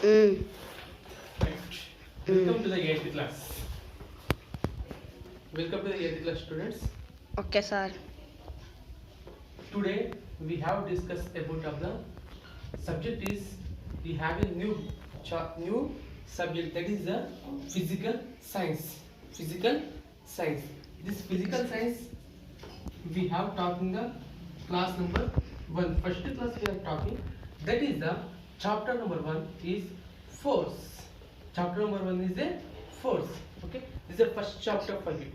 Mm. Right. Welcome to the 8th class. Welcome to the 8th class students. Okay, sir. Today we have discussed about of the subject is we have a new subject, that is the physical science. Physical science. This physical science we have talking the class number 1. First class we are talking, that is the chapter number 1 is force. Chapter number 1 is the force. Okay, this is the first chapter for you.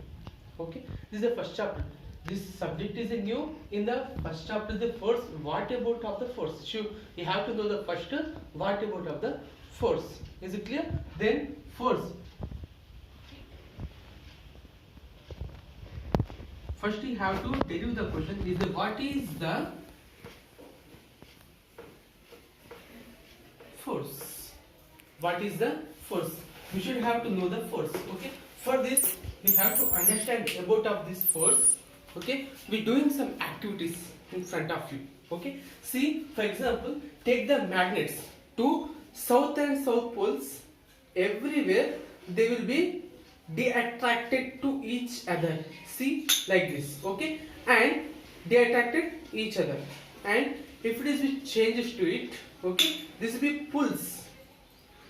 Okay, this is the first chapter. This subject is a new. In the first chapter is the force. What about of the force? You have to know the first what about of the force. Is it clear? Then force. First you have to derive the question is the what is the force? What is the force? You should have to know the force. Okay, for this you have to understand about of this force. Okay, we doing some activities in front of you. Okay, see, for example, take the magnets to south and south poles. Everywhere they will be de-attracted to each other. See, like this. Okay, and they attracted each other, and if it is with changes to it, okay, this will be pulls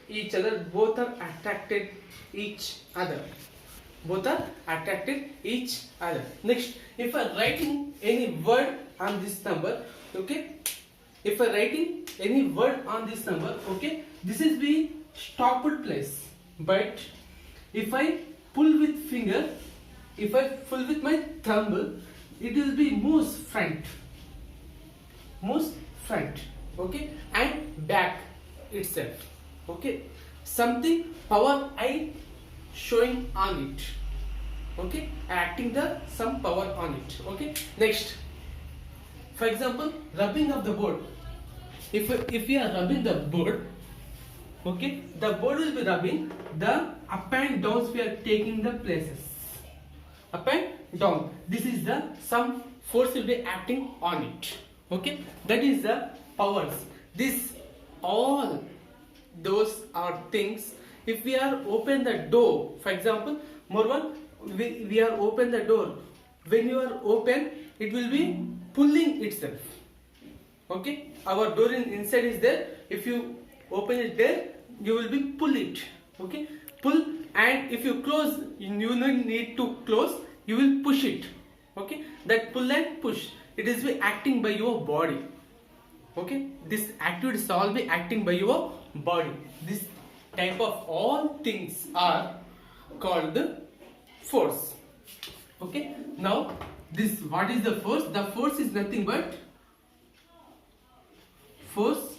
each other. Both are attracted each other. Both are attracted each other. Next, if I writing any word on this number, okay, if I writing any word on this number, okay, this is the stopped place. But if I pull with finger, if I pull with my thumb, it will be moves front, okay, and back itself. Okay, something power I showing on it. Okay, acting the some power on it. Okay, next, for example, rubbing of the board. If we are rubbing the board, okay, the board will be rubbing. The up and downs we are taking the places. Up and down. This is the some force will be acting on it. Okay, that is the powers. This all those are things. If we are open the door, for example, more one, we are open the door. When you are open, it will be pulling itself. Okay, our door inside is there. If you open it there, you will be pull it. Okay, pull, and if you close, you don't need to close. You will push it. Okay, that pull and push, it is be acting by your body. Okay, this activities all be acting by your body. This type of all things are called the force. Okay, now this, what is the force? The force is nothing but force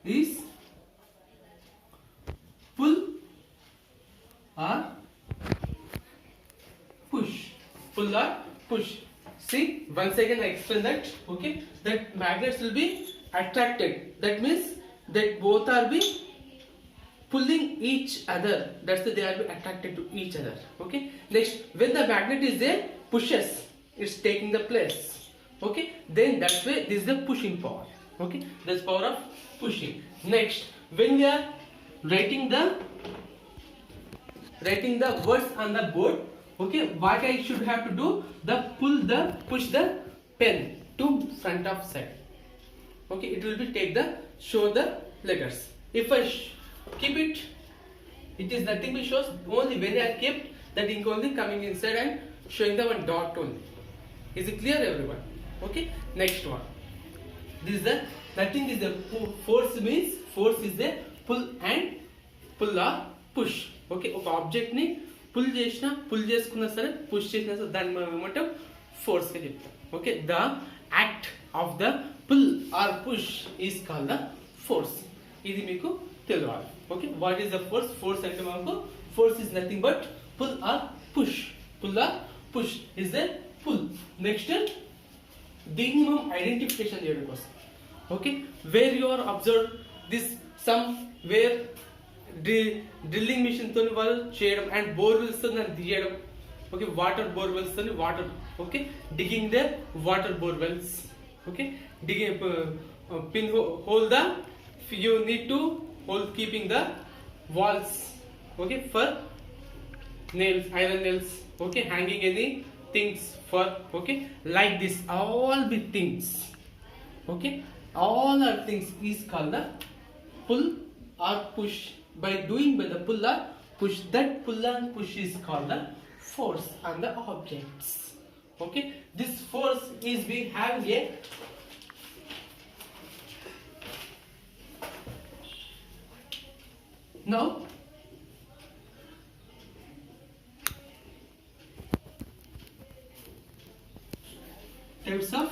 is pull or push. Pull or push. See, once again I explain that. Okay, that magnets will be attracted. That means that both are be pulling each other. That's why they are attracted to each other. Okay, next, when the magnet is there, pushes, it's taking the place. Okay, then that's why this is the pushing power. Okay, that's power of pushing. Next, when we are writing the words on the board, okay, what I should have to do, push the pen to front of side. Okay, it will be take the show the letters. If I keep it, it is nothing but shows only when I kept that ink only coming inside and showing the one dot only. Is it clear, everyone? Okay, next one. This is the nothing is the force, means force is the pull and pull or push. Okay, ఒక object ని pull చేసినా, pull చేసుకున్నా సరే, push చేసినా సరే, దాన్ని మనం ఏమంటాం, ఫోర్స్ గా చెప్తాం. Okay, the act of the pull or push is called the force. ఇది మీకు తెలియాలి. Okay, what is the force? Force అంటే మనకు force is nothing but pull or push. Pull or push is the pull. Next, దీన్ని మనం identification చేయడం కోసం, okay, where you are observe this somewhere drilling machine తోని వాళ్ళు చేయడం, and borewells తో దాన్ని తీయడం. ఓకే, వాటర్ బోర్వెల్స్ తోని water, okay, digging the water borewells. Okay, dig pin hole the, you need to hold keeping the walls, okay, for nails, iron nails, okay, hanging any things for, okay, like this, all the things, okay, all our things is called the pull or push. By the pull or push, that pull and push is called the force on the objects, okay. This force is we have a now types of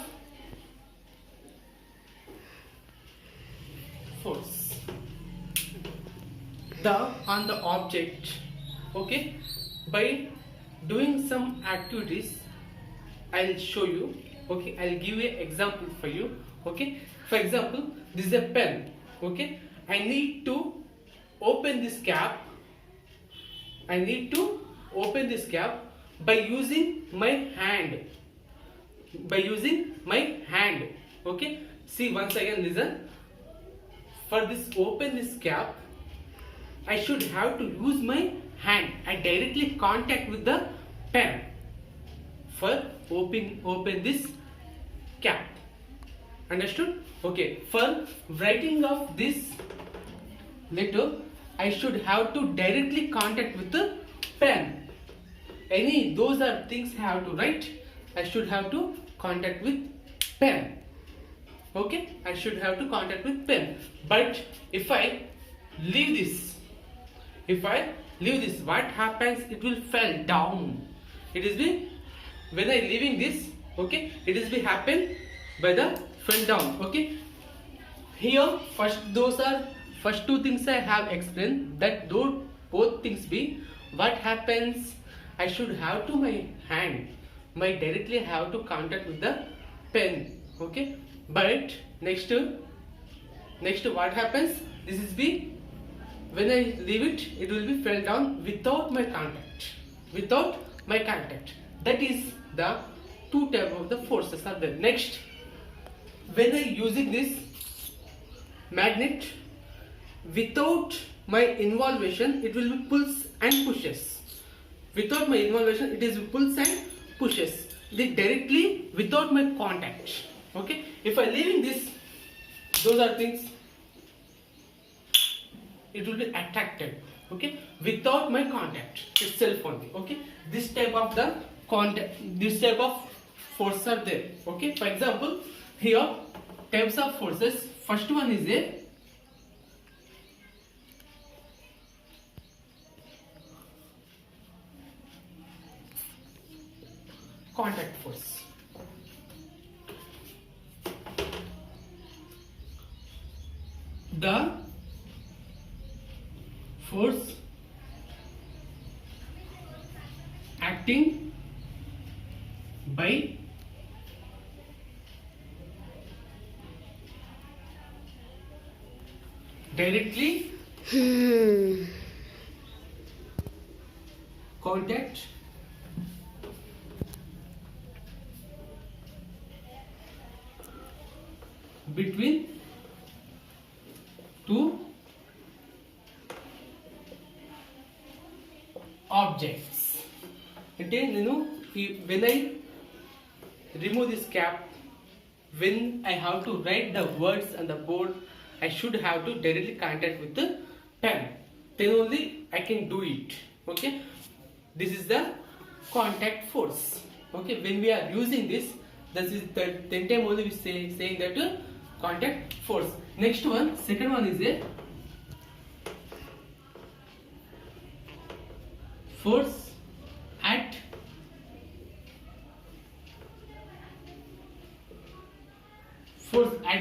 force. The on the object, okay. By doing some activities, I'll show you, okay. I'll give you an example for you, okay. For example, this is a pen, okay. I need to open this cap. I need to open this cap by using my hand. By using my hand, okay. See, once again listen. For this open this cap, I should have to use my hand. I directly contact with the pen for open this cap. Understood? Okay. For writing of this letter, I should have to directly contact with the pen. Any those are things I have to write. I should have to contact with pen. Okay, I should have to contact with pen. But if I leave this, what happens? It will fall down. It is be when I leaving this, okay. It is be happen by the fell down. Okay. Here first two things I have explained. That those both things be what happens. I should have to my hand. My directly have to contact with the pen, okay. But next what happens, this is be when I leave it will be fell down without my contact. That is the two type of the forces are there. Next, when I using this magnet, without my involvement, it will be pulls and pushes. Without my involvement, it is pulls and pushes. They directly without my contact. Okay. If I leaving this, those are things. It will be attracted. Okay. Without my contact itself only. Okay. This type of the contact. This type of forces are there. Okay. For example, here types of forces. First one is a contact force. The force acting by directly contact between two objects. And then when I remove this cap, when I have to write the words on the board, I should have to directly contact with the pen. Then only I can do it. Okay. This is the contact force. Okay. When we are using this is the then time only we saying that contact force. Next one, second one is a force at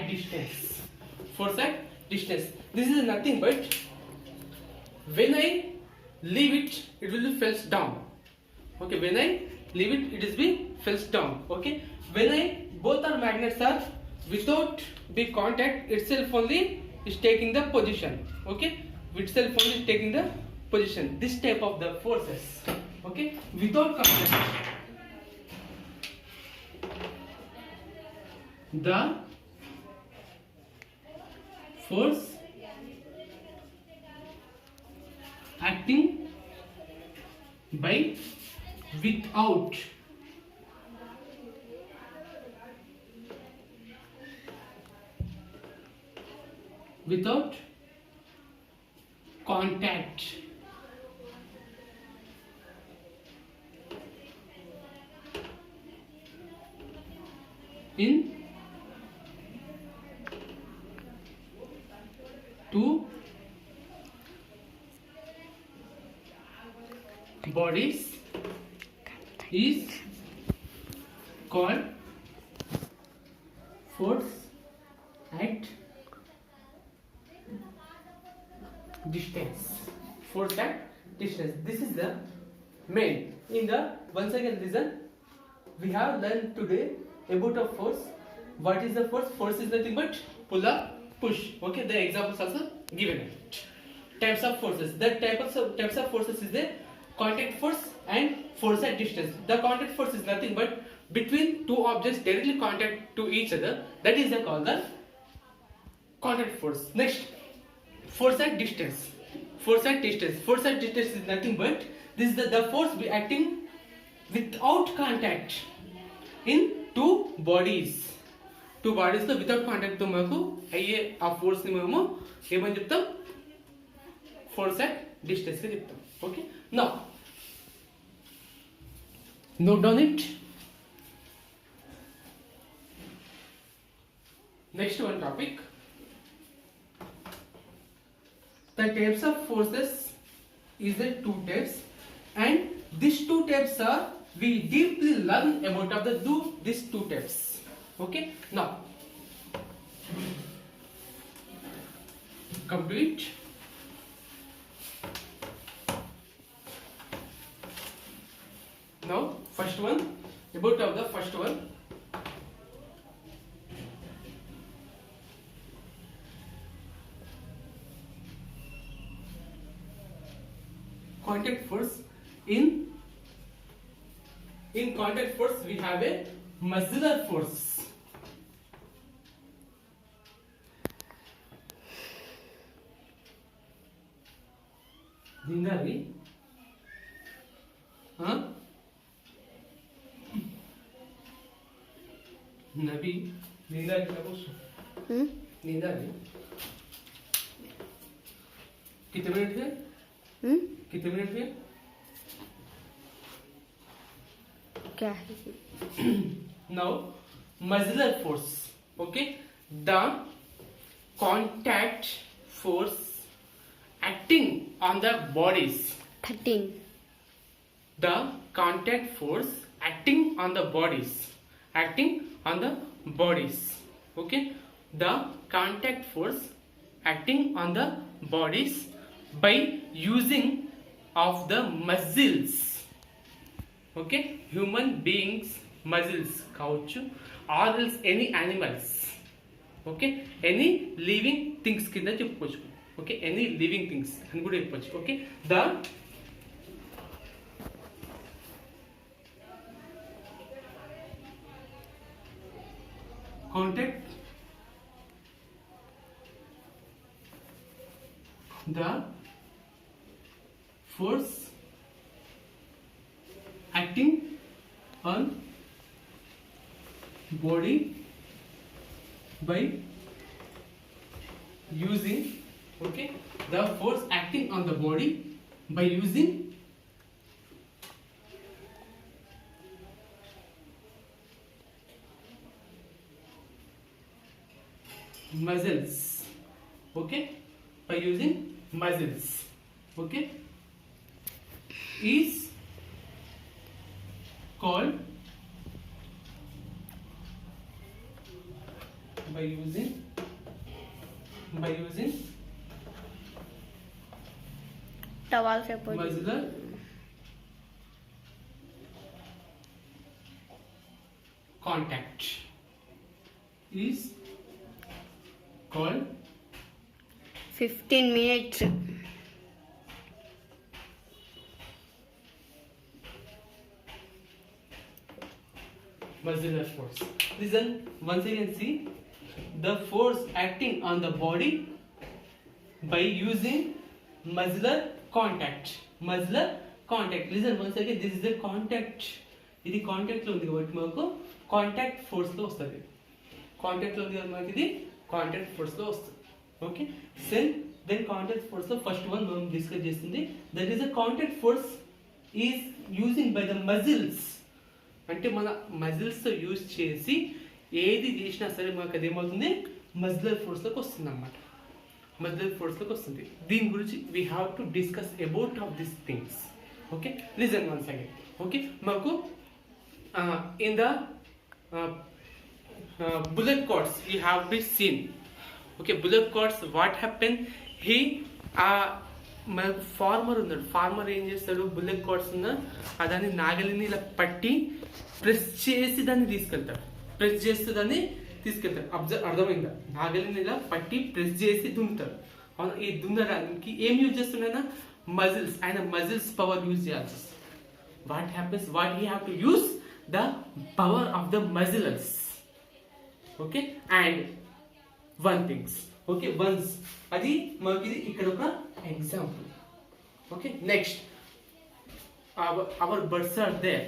distance. Force at distance. This is nothing but when I leave it, it will be falls down. Okay, when I leave it, it is be falls down. Okay, when I both our magnets are without the contact, itself only is taking the position. Okay, itself only is taking the position. This type of the forces. Okay, without contact, the force acting by without contact in two bodies is called force at distance. Force at distance. This is the main. In the once again listen, we have learned today about a force. What is the force? Force is nothing but pull up, push. Okay, the examples also given. Types of forces. The types of forces is the contact force and force at distance. The contact force is nothing but between two objects directly contact to each other. That is called the contact force. Next, force at distance. Force at distance. Force at distance is nothing but this is the force be acting without contact in two bodies. Two bodies లో without contact తో మనకు అయ్యే ఆ force ని మనము ఏమని చెప్తాం? Force at distance గా చెప్తాం. Okay, now note down it. Next one topic. The types of forces is the two types, and these two types are we deeply learn about of these two types. Okay, now complete. Now first one, about of the first one, contact force. In contact force we have a muscular force. Dindari, नबी निंदा कितना कुछ निंदा नहीं कितने minute हुए कितने minute हुए क्या है now muscular force. Okay, the contact force acting on the bodies. 13. The contact force acting on the bodies. Acting on the bodies. Okay, the contact force acting on the bodies by using of the muscles. Okay, human beings muscles కావచ్చు or else any animals. Okay, any living things కింద చెప్పుకోవచ్చు. Okay, any living things అని కూడా చెప్పొచ్చు. Okay, the contact the force acting on body by using, okay, the force acting on the body by using muscles. Okay, by using muscles. Okay, is called by using towel से पूछ muscular contact is called 15 minutes. muscular force. Listen once again, see the force acting on the body by using muscular contact, మజిలర్ contact. Listen once again, this is the contact. ఇది contact లో ఉంది కాబట్టి మనకు contact force లో వస్తుంది. Contact లో ఉంది కాబట్టి మనకి ఇది కాంటాక్ట్ ఫోర్స్ లో వస్తుంది. ఓకే, దెన్ కాంటాక్ట్ ఫోర్స్ లో ఫస్ట్ వన్ మనం డిస్కస్ చేస్తుంది. That is the contact force is using by the muscles. అంటే మన మజిల్స్ తో యూజ్ చేసి ఏది చేసినా సరే మనకు అది ఏమవుతుంది, మజిలర్ ఫోర్స్ లోకి వస్తుంది అన్నమాట. మజిలర్ ఫోర్స్ లోకి వస్తుంది. దీని గురించి we have to discuss about of this things. Okay, listen once again. Okay, మాకు in the bullet cords you have been seen. Okay, bullet cords, what happened, he మన ఫార్మర్ ఉన్నాడు. ఫార్మర్ ఏం చేస్తాడు, బుల్లెట్ కార్డ్స్ ఉన్న దాన్ని నాగలిని ఇలా పట్టి ప్రెస్ చేసి దాన్ని తీసుకెళ్తాడు. ప్రెస్ చేస్తే దాన్ని తీసుకెళ్తాడు. అర్థమైందా? నాగలిని ఇలా పట్టి ప్రెస్ చేసి దున్నుతాడు. ఈ దున్నడానికి ఏం యూజ్ చేస్తున్నాయినా, మజిల్స్. ఆయన మజిల్స్ పవర్ యూజ్ చేయాల్సి వస్తుంది. What happens, what he have to use the power of the muscles. Okay, and one things. Okay, once అది మనకి ఇది ఇక్కడ ఒక example. Okay, next our birds are there.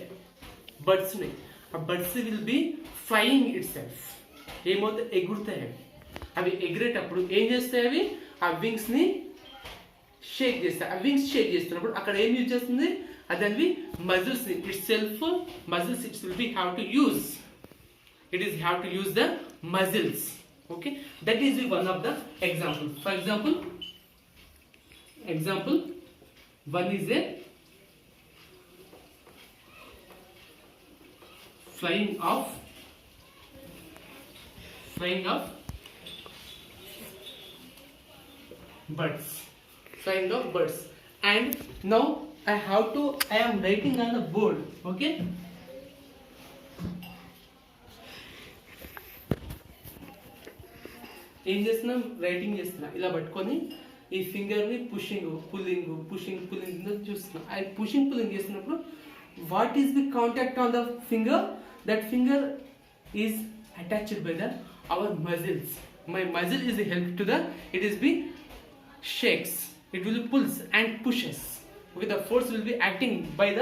Birds ఉన్నాయి. ఆ birds will be flying itself. ఏమవుతాయి, ఎగురుతాయి. అవి ఎగిరేటప్పుడు ఏం చేస్తాయి, అవి ఆ వింగ్స్ ని షేక్ చేస్తాయి. ఆ వింగ్స్ షేక్ చేస్తున్నప్పుడు అక్కడ ఏం యూజ్ చేస్తుంది, అదవి మజిల్స్ ని it self, muscles it's will be have to use. It is have to use the muscles. Okay, that is one of the example. For example one is a flying of birds. Flying of birds. And now I am writing on the board. Okay, ఏం చేస్తున్నాం, writing చేస్తున్నా. ఇలా పట్టుకొని ఈ finger ని pushing pulling చూస్తున్నా. ఆ pushing pulling చేస్తున్నప్పుడు what is the contact on the finger, that finger is attached by the our muscles. My muscle is help to the, it is be shakes, it will pulls and pushes. Okay, the force will be acting by the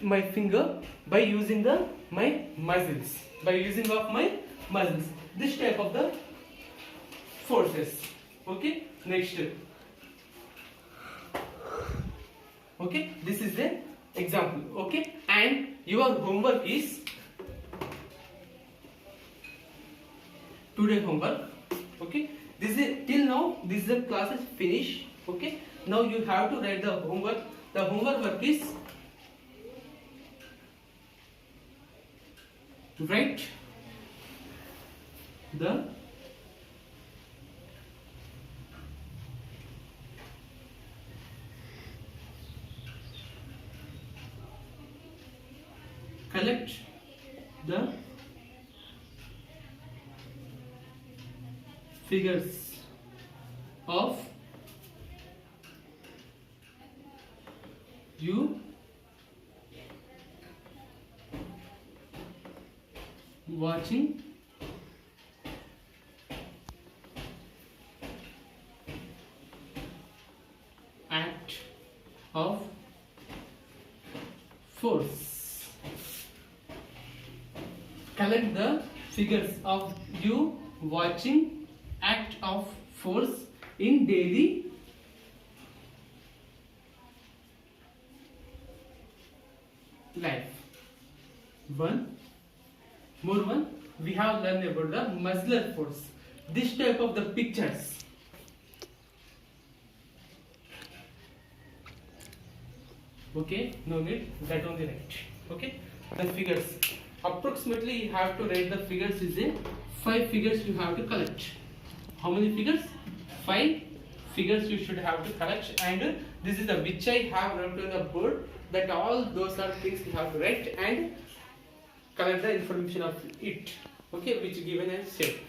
my finger by using my muscles, this type of the forces. Okay, next. Okay, this is the example. Okay, and your homework is today homework. Okay, this is till now, this is the class is finished. Okay, now you have to write the homework. The homework work is write the collect the figures of you watching act of force. Collect the figures of you watching act of force in daily life. One, we have learned about the muscular force. This type of the pictures. Okay, no need, that only write. Okay, the figures. Approximately you have to write the figures is a 5 figures you have to collect. How many figures? 5 figures you should have to collect, and this is the which I have written on the board, that all those are things you have to write and collect the information of it. Okay, which given as shape.